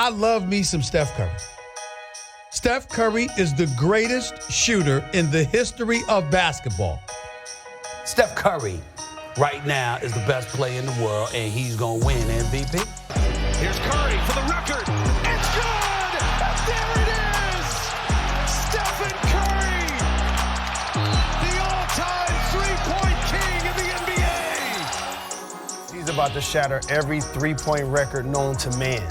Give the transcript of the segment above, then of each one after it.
I love me some Steph Curry. Steph Curry is the greatest shooter in the history of basketball. Steph Curry right now is the best player in the world, and he's going to win MVP. Here's Curry for the record. It's good! There it is! Stephen Curry, the all-time three-point king of the NBA. He's about to shatter every three-point record known to man.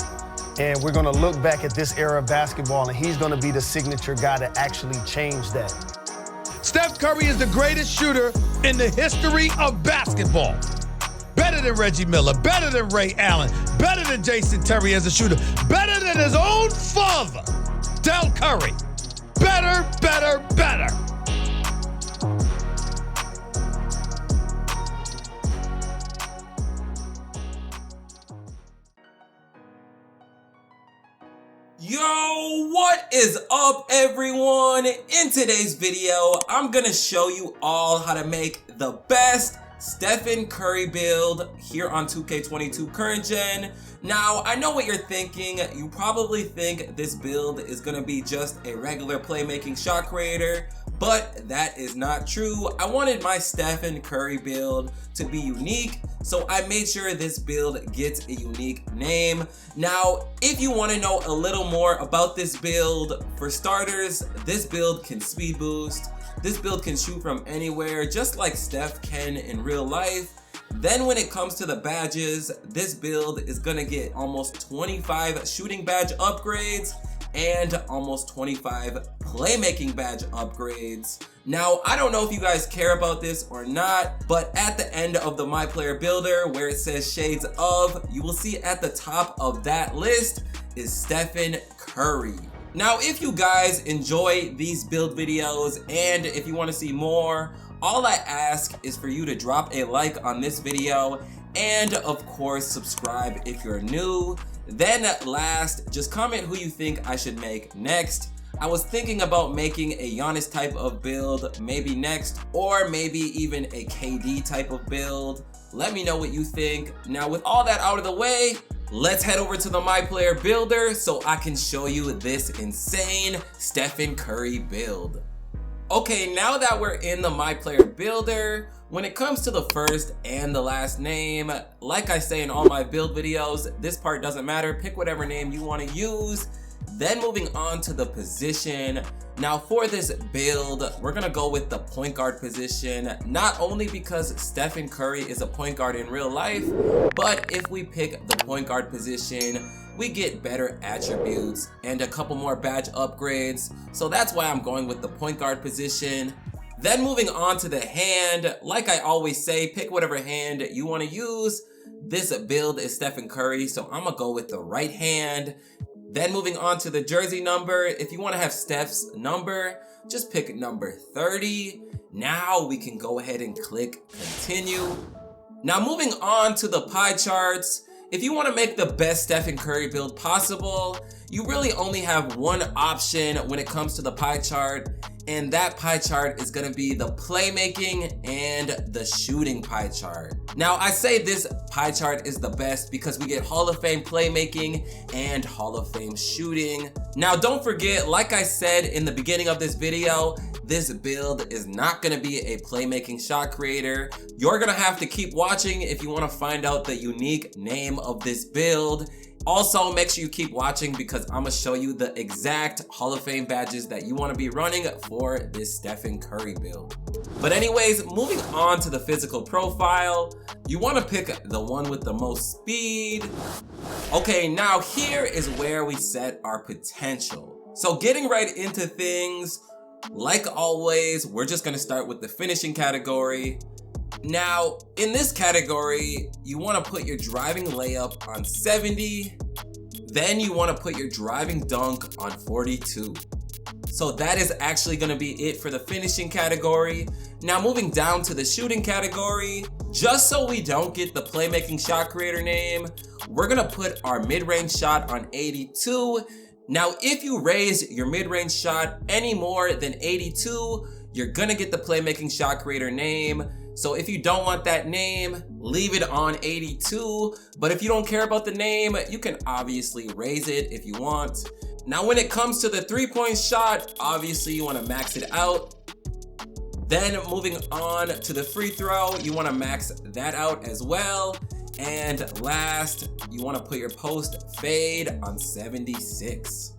And we're going to look back at this era of basketball, and he's going to be the signature guy to actually change that. Steph Curry is the greatest shooter in the history of basketball. Better than Reggie Miller, better than Ray Allen, better than Jason Terry as a shooter, better than his own father, Del Curry. Better, better, better. Yo, what is up everyone? In today's video, I'm gonna show you all how to make the best Stephen Curry build here on 2K22 current gen. Now, I know what you're thinking. You probably think this build is gonna be just a regular playmaking shot creator, but that is not true. I wanted my Stephen Curry build to be unique, so I made sure this build gets a unique name. Now, if you want to know a little more about this build, for starters, this build can speed boost. This build can shoot from anywhere, just like Steph can in real life. Then when it comes to the badges, this build is gonna get almost 25 shooting badge upgrades and almost 25 playmaking badge upgrades. Now, I don't know if you guys care about this or not, but at the end of the My Player Builder, where it says Shades of, you will see at the top of that list is Stephen Curry. Now, if you guys enjoy these build videos and if you want to see more, all I ask is for you to drop a like on this video and of course subscribe if you're new. Then last, just comment who you think I should make next. I was thinking about making a Giannis type of build maybe next, or maybe even a KD type of build. Let me know what you think. Now with all that out of the way, let's head over to the My Player Builder so I can show you this insane Stephen Curry build. Okay, now that we're in the My Player Builder, when it comes to the first and the last name, like I say in all my build videos, this part doesn't matter. Pick whatever name you want to use. Then moving on to the position. Now for this build, we're gonna go with the point guard position, not only because Stephen Curry is a point guard in real life, but if we pick the point guard position, we get better attributes and a couple more badge upgrades. So that's why I'm going with the point guard position. Then moving on to the hand, like I always say, pick whatever hand you want to use. This build is Stephen Curry, so I'm gonna go with the right hand. Then moving on to the jersey number, if you want to have Steph's number, just pick number 30. Now we can go ahead and click continue. Now moving on to the pie charts, if you want to make the best Stephen Curry build possible, you really only have one option when it comes to the pie chart, and that pie chart is going to be the playmaking and the shooting pie chart. Now I say this pie chart is the best because we get Hall of Fame playmaking and Hall of Fame shooting. Now don't forget, like I said in the beginning of this video, this build is not going to be a playmaking shot creator. You're going to have to keep watching if you want to find out the unique name of this build. Also, make sure you keep watching because I'm gonna show you the exact Hall of Fame badges that you wanna be running for this Stephen Curry build. But anyways, moving on to the physical profile, you wanna pick the one with the most speed. Okay, now here is where we set our potential. So getting right into things, like always, we're just gonna start with the finishing category. Now, in this category, you want to put your driving layup on 70, then you want to put your driving dunk on 42. So that is actually going to be it for the finishing category. Now moving down to the shooting category, just so we don't get the playmaking shot creator name, we're going to put our mid-range shot on 82. Now if you raise your mid-range shot any more than 82, you're gonna get the playmaking shot creator name. So if you don't want that name, leave it on 82. But if you don't care about the name, you can obviously raise it if you want. Now, when it comes to the 3-point shot, obviously you want to max it out. Then moving on to the free throw, you want to max that out as well. And last, you want to put your post fade on 76.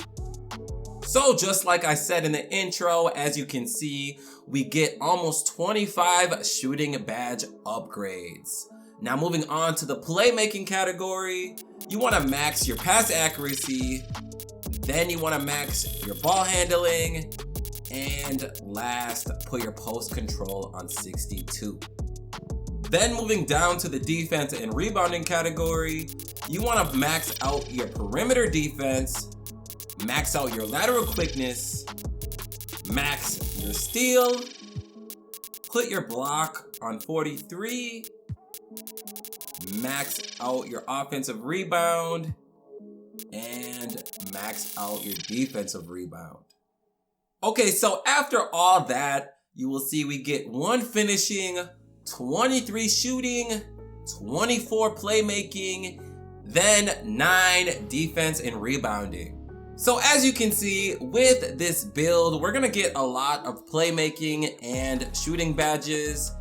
So just like I said in the intro, as you can see, we get almost 25 shooting badge upgrades. Now moving on to the playmaking category, you want to max your pass accuracy, then you want to max your ball handling, and last, put your post control on 62. Then moving down to the defense and rebounding category, you want to max out your perimeter defense, max out your lateral quickness, max your steal, put your block on 43, max out your offensive rebound, and max out your defensive rebound. Okay, so after all that, you will see we get 1 finishing, 23 shooting, 24 playmaking, then 9 defense and rebounding. So as you can see, with this build, we're gonna get a lot of playmaking and shooting badges.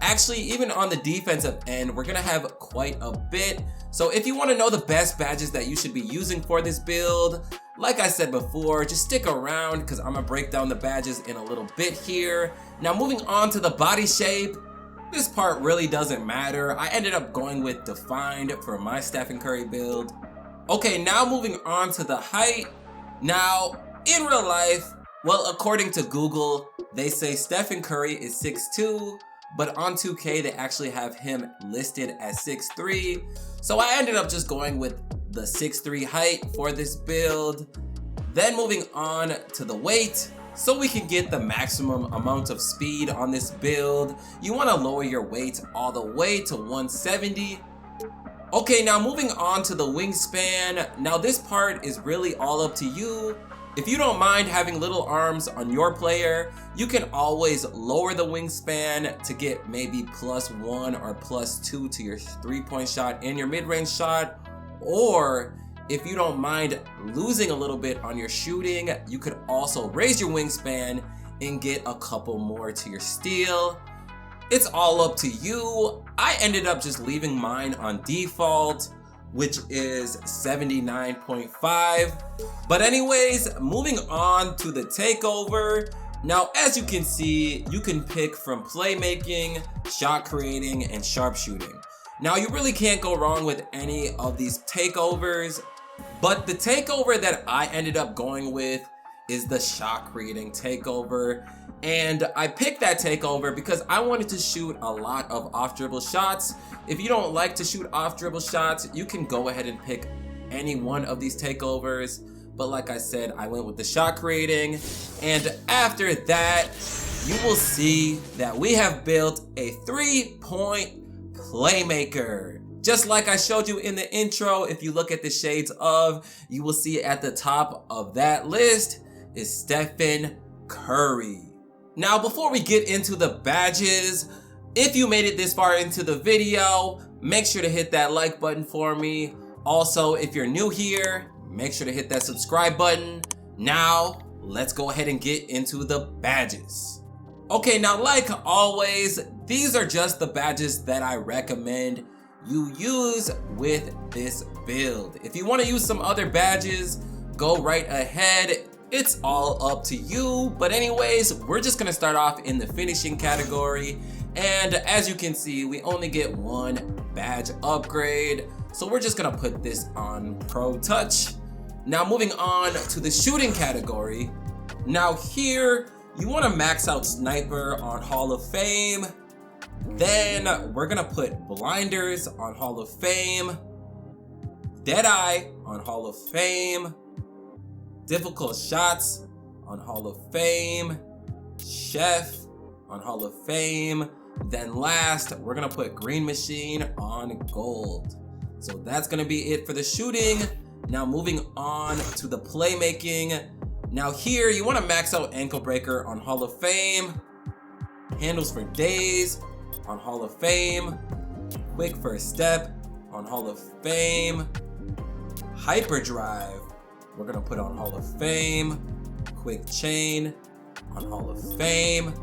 Actually, even on the defensive end, we're gonna have quite a bit. So if you wanna know the best badges that you should be using for this build, like I said before, just stick around because I'm gonna break down the badges in a little bit here. Now moving on to the body shape, this part really doesn't matter. I ended up going with defined for my Stephen Curry build. Okay, now moving on to the height. Now, in real life, well, according to Google, they say Stephen Curry is 6'2", but on 2K, they actually have him listed as 6'3". So I ended up just going with the 6'3" height for this build. Then moving on to the weight. So we can get the maximum amount of speed on this build, you want to lower your weight all the way to 170. Okay, now moving on to the wingspan. Now this part is really all up to you. If you don't mind having little arms on your player, you can always lower the wingspan to get maybe +1 or +2 to your 3-point shot and your mid-range shot. Or if you don't mind losing a little bit on your shooting, you could also raise your wingspan and get a couple more to your steal. It's all up to you. I ended up just leaving mine on default, which is 79.5. But anyways, moving on to the takeover. Now, as you can see, you can pick from playmaking, shot creating, and sharpshooting. Now, you really can't go wrong with any of these takeovers, but the takeover that I ended up going with is the shot creating takeover. And I picked that takeover because I wanted to shoot a lot of off dribble shots. If you don't like to shoot off dribble shots, you can go ahead and pick any one of these takeovers. But like I said, I went with the shot creating. And after that, you will see that we have built a 3-point playmaker. Just like I showed you in the intro, if you look at the shades of, you will see at the top of that list is Stephen Curry. Now, before we get into the badges, if you made it this far into the video, make sure to hit that like button for me. Also, if you're new here, make sure to hit that subscribe button. Now, let's go ahead and get into the badges. Okay, now like always, these are just the badges that I recommend you use with this build. If you want to use some other badges, go right ahead. It's all up to you. But anyways, we're just gonna start off in the finishing category. And as you can see, we only get 1 badge upgrade. So we're just gonna put this on Pro Touch. Now moving on to the shooting category. Now here, you wanna max out Sniper on Hall of Fame. Then we're gonna put Blinders on Hall of Fame, Deadeye on Hall of Fame, Difficult Shots on Hall of Fame, Chef on Hall of Fame. Then last, we're gonna put Green Machine on Gold. So that's gonna be it for the shooting. Now moving on to the playmaking. Now here, you wanna max out Ankle Breaker on Hall of Fame, Handles for Days on Hall of Fame. Quick First Step on Hall of Fame. Hyperdrive, we're gonna put on Hall of Fame. Quick Chain on Hall of Fame.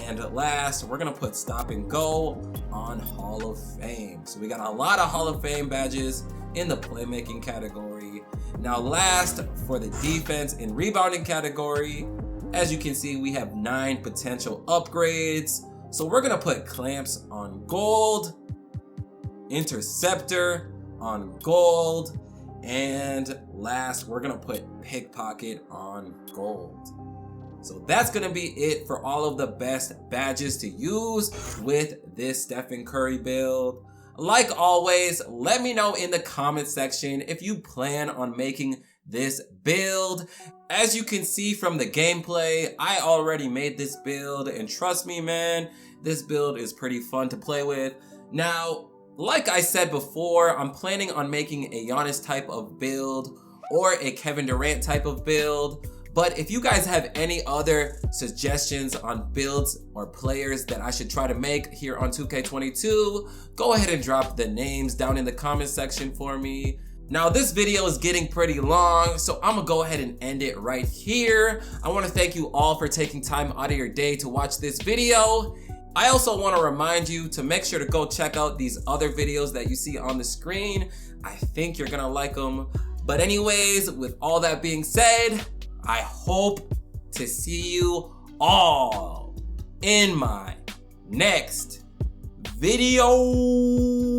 And last, we're gonna put Stop and Go on Hall of Fame. So we got a lot of Hall of Fame badges in the playmaking category. Now last, for the defense and rebounding category, as you can see, we have 9 potential upgrades. So we're gonna put Clamps on gold, Interceptor on gold, and last, we're gonna put Pickpocket on gold. So that's gonna be it for all of the best badges to use with this Stephen Curry build. Like always, let me know in the comment section if you plan on making this build. As you can see from the gameplay, I already made this build, and trust me, man, this build is pretty fun to play with. Now, like I said before, I'm planning on making a Giannis type of build or a Kevin Durant type of build. But if you guys have any other suggestions on builds or players that I should try to make here on 2K22, go ahead and drop the names down in the comment section for me. Now this video is getting pretty long, so I'm gonna go ahead and end it right here. I wanna thank you all for taking time out of your day to watch this video. I also wanna remind you to make sure to go check out these other videos that you see on the screen. I think you're gonna like them. But anyways, with all that being said, I hope to see you all in my next video.